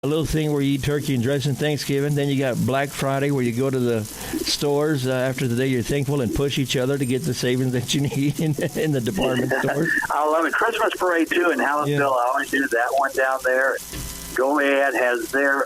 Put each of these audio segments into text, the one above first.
a little thing where you eat turkey and dressing Thanksgiving. Then you got Black Friday where you go to the stores after the day you're thankful and push each other to get the savings that you need in the department stores. I love it. Christmas parade, too, in Hallettsville. Yeah. I always do that one down there. Goliad has their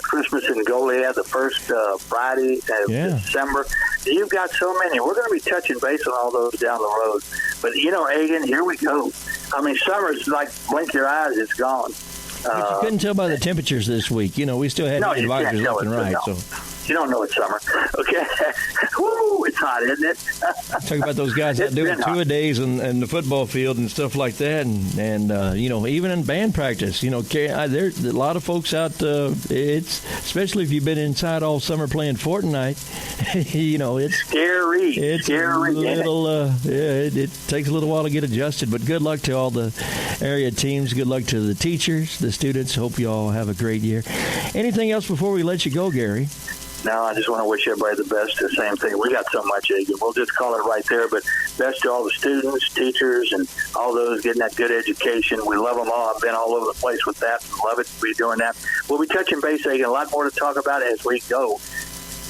Christmas in Goliad the first Friday of December. You've got so many. We're going to be touching base on all those down the road. But, Egan, here we go. I mean, summer's like blink your eyes, it's gone. But you couldn't tell by the temperatures this week. We still had advisors left and right. So you don't know it's summer. Okay. Woo, it's hot, isn't it? Talk about those guys that do it 2-a-days and the football field and stuff like that. And even in band practice, there's a lot of folks out, it's especially if you've been inside all summer playing Fortnite, it's scary. It's scary. It takes a little while to get adjusted, but good luck to all the area teams. Good luck to the teachers, the students. Hope you all have a great year. Anything else before we let you go, Gary? No, I just want to wish everybody the best. The same thing. We got so much, Egan. We'll just call it right there. But best to all the students, teachers, and all those getting that good education. We love them all. I've been all over the place with that. Love it to be doing that. We'll be touching base, Egan. A lot more to talk about as we go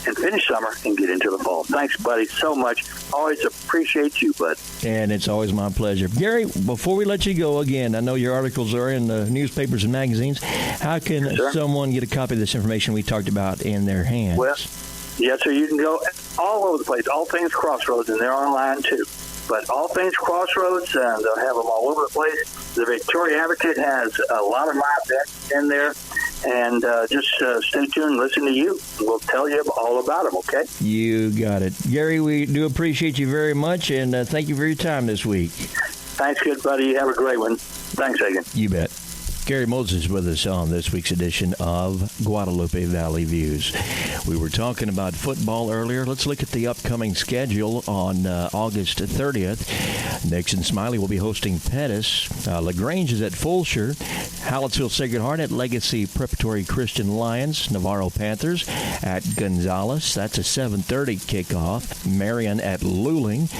and finish summer and get into the fall. Thanks, buddy, so much. Always appreciate you, bud. And it's always my pleasure. Gary, before we let you go again, I know your articles are in the newspapers and magazines. How can someone get a copy of this information we talked about in their hands? Well, yes, sir. You can go all over the place. All Things Crossroads, and they're online, too. But All Things Crossroads, they'll have them all over the place. The Victoria Advocate has a lot of live bets in there. And just stay tuned, listen to you. We'll tell you all about them, okay? You got it. Gary, we do appreciate you very much, and thank you for your time this week. Thanks, good buddy. Have a great one. Thanks, Egan. You bet. Gary Moses with us on this week's edition of Guadalupe Valley Views. We were talking about football earlier. Let's look at the upcoming schedule on August 30th. Nixon Smiley will be hosting Pettis. LaGrange is at Fulshear. Hallettsville Sacred Heart at Legacy Preparatory Christian Lions. Navarro Panthers at Gonzales. That's a 7:30 kickoff. Marion at Luling.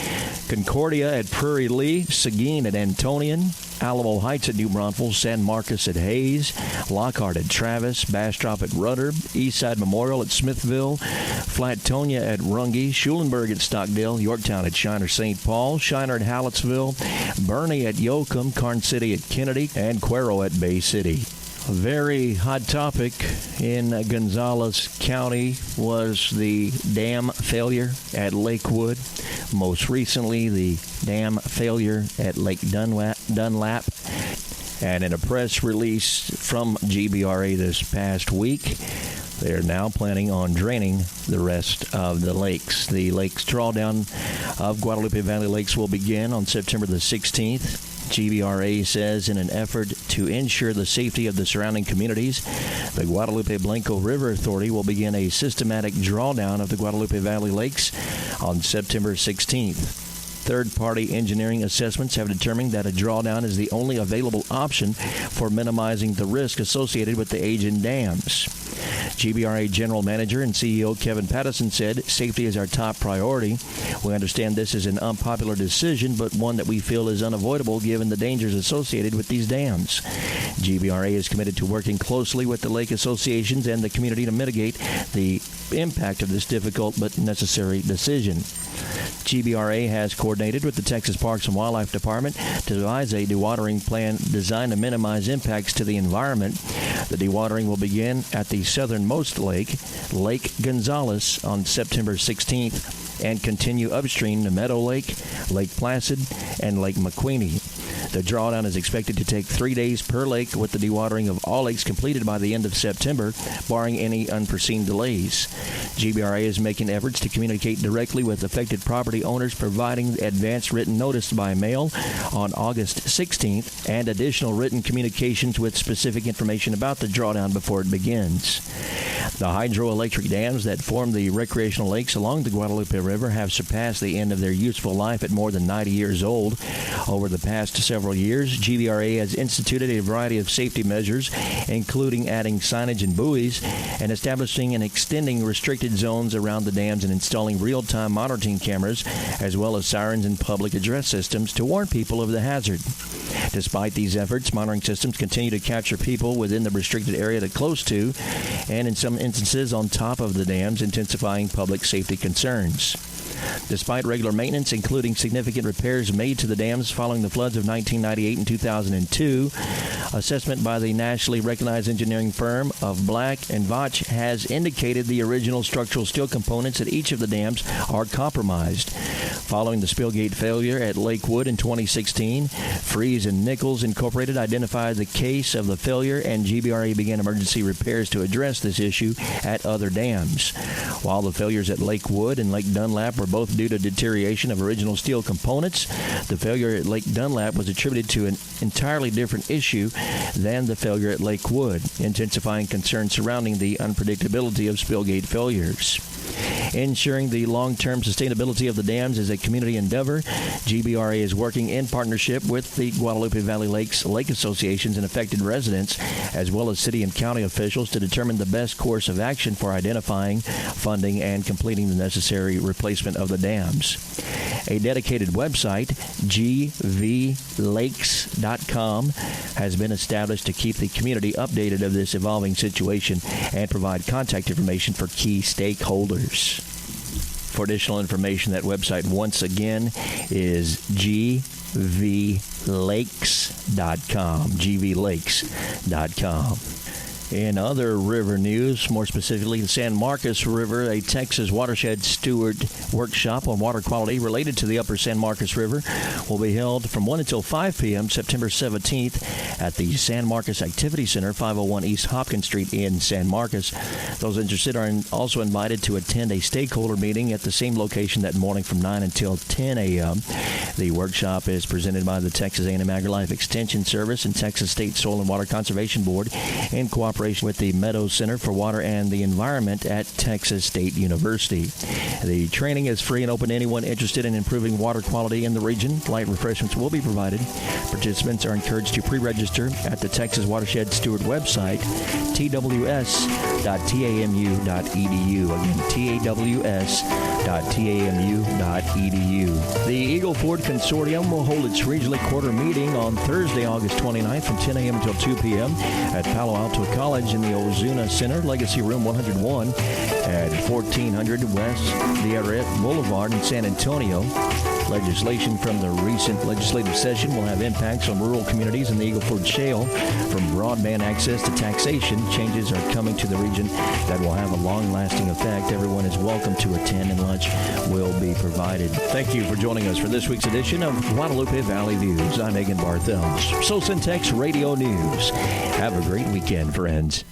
Concordia at Prairie Lee. Seguin at Antonian. Alamo Heights at New Braunfels, San Marcos at Hayes, Lockhart at Travis, Bastrop at Rudder, Eastside Memorial at Smithville, Flatonia at Runge, Schulenburg at Stockdale, Yorktown at Shiner St. Paul, Shiner at Hallettsville, Bernie at Yoakum, Karn City at Kennedy, and Cuero at Bay City. A very hot topic in Gonzales County was the dam failure at Lakewood. Most recently, the dam failure at Lake Dunlap. And in a press release from GBRA this past week, they're now planning on draining the rest of the lakes. The lake's drawdown of Guadalupe Valley Lakes will begin on September the 16th. GBRA says in an effort to ensure the safety of the surrounding communities, the Guadalupe Blanco River Authority will begin a systematic drawdown of the Guadalupe Valley Lakes on September 16th. Third-party engineering assessments have determined that a drawdown is the only available option for minimizing the risk associated with the aging dams. GBRA General Manager and CEO Kevin Pattison said, "Safety is our top priority. We understand this is an unpopular decision, but one that we feel is unavoidable given the dangers associated with these dams. GBRA is committed to working closely with the lake associations and the community to mitigate the impact of this difficult but necessary decision." GBRA has coordinated with the Texas Parks and Wildlife Department to devise a dewatering plan designed to minimize impacts to the environment. The dewatering will begin at the southernmost lake, Lake Gonzales, on September 16th and continue upstream to Meadow Lake, Lake Placid, and Lake McQueeney. The drawdown is expected to take 3 days per lake, with the dewatering of all lakes completed by the end of September, barring any unforeseen delays. GBRA is making efforts to communicate directly with affected property owners, providing advance written notice by mail on August 16th and additional written communications with specific information about the drawdown before it begins. The hydroelectric dams that form the recreational lakes along the Guadalupe River have surpassed the end of their useful life at more than 90 years old. Over the past several several years, GBRA has instituted a variety of safety measures, including adding signage and buoys and establishing and extending restricted zones around the dams and installing real-time monitoring cameras, as well as sirens and public address systems to warn people of the hazard. Despite these efforts, monitoring systems continue to capture people within the restricted area they're close to, and in some instances on top of the dams, intensifying public safety concerns. Despite regular maintenance, including significant repairs made to the dams following the floods of 1998 and 2002, assessment by the nationally recognized engineering firm of Black & Veatch has indicated the original structural steel components at each of the dams are compromised. Following the spillgate failure at Lakewood in 2016, Freeze and Nichols Incorporated identified the case of the failure, and GBRA began emergency repairs to address this issue at other dams. While the failures at Lakewood and Lake Dunlap were both due to deterioration of original steel components, the failure at Lake Dunlap was attributed to an entirely different issue than the failure at Lakewood, intensifying concerns surrounding the unpredictability of spillgate failures. Ensuring the long-term sustainability of the dams is a community endeavor. GBRA is working in partnership with the Guadalupe Valley Lakes Lake Associations and affected residents, as well as city and county officials, to determine the best course of action for identifying, funding, and completing the necessary replacement of the dams. A dedicated website, GVLakes.com, has been established to keep the community updated of this evolving situation and provide contact information for key stakeholders. For additional information, that website once again is GVLakes.com. GVLakes.com. In other river news, more specifically the San Marcos River, a Texas watershed steward workshop on water quality related to the upper San Marcos River will be held from 1 until 5 p.m. September 17th at the San Marcos Activity Center, 501 East Hopkins Street in San Marcos. Those interested are also invited to attend a stakeholder meeting at the same location that morning from 9 until 10 a.m. The workshop is presented by the Texas A&M AgriLife Extension Service and Texas State Soil and Water Conservation Board in cooperation with the Meadows Center for Water and the Environment at Texas State University. The training is free and open to anyone interested in improving water quality in the region. Light refreshments will be provided. Participants are encouraged to pre-register at the Texas Watershed Steward website, tws.tamu.edu. Again, taws.tamu.edu. The Eagle Ford Consortium will hold its regionally quarter meeting on Thursday, August 29th from 10 a.m. until 2 p.m. at Palo Alto College in the Ozuna Center, Legacy Room 101 at 1400 West Viaret Boulevard in San Antonio. Legislation from the recent legislative session will have impacts on rural communities in the Eagle Ford Shale. From broadband access to taxation, changes are coming to the region that will have a long-lasting effect. Everyone is welcome to attend, and lunch will be provided. Thank you for joining us for this week's edition of Guadalupe Valley Views. I'm Megan Barthels. SoCenTex Radio News. Have a great weekend, friends.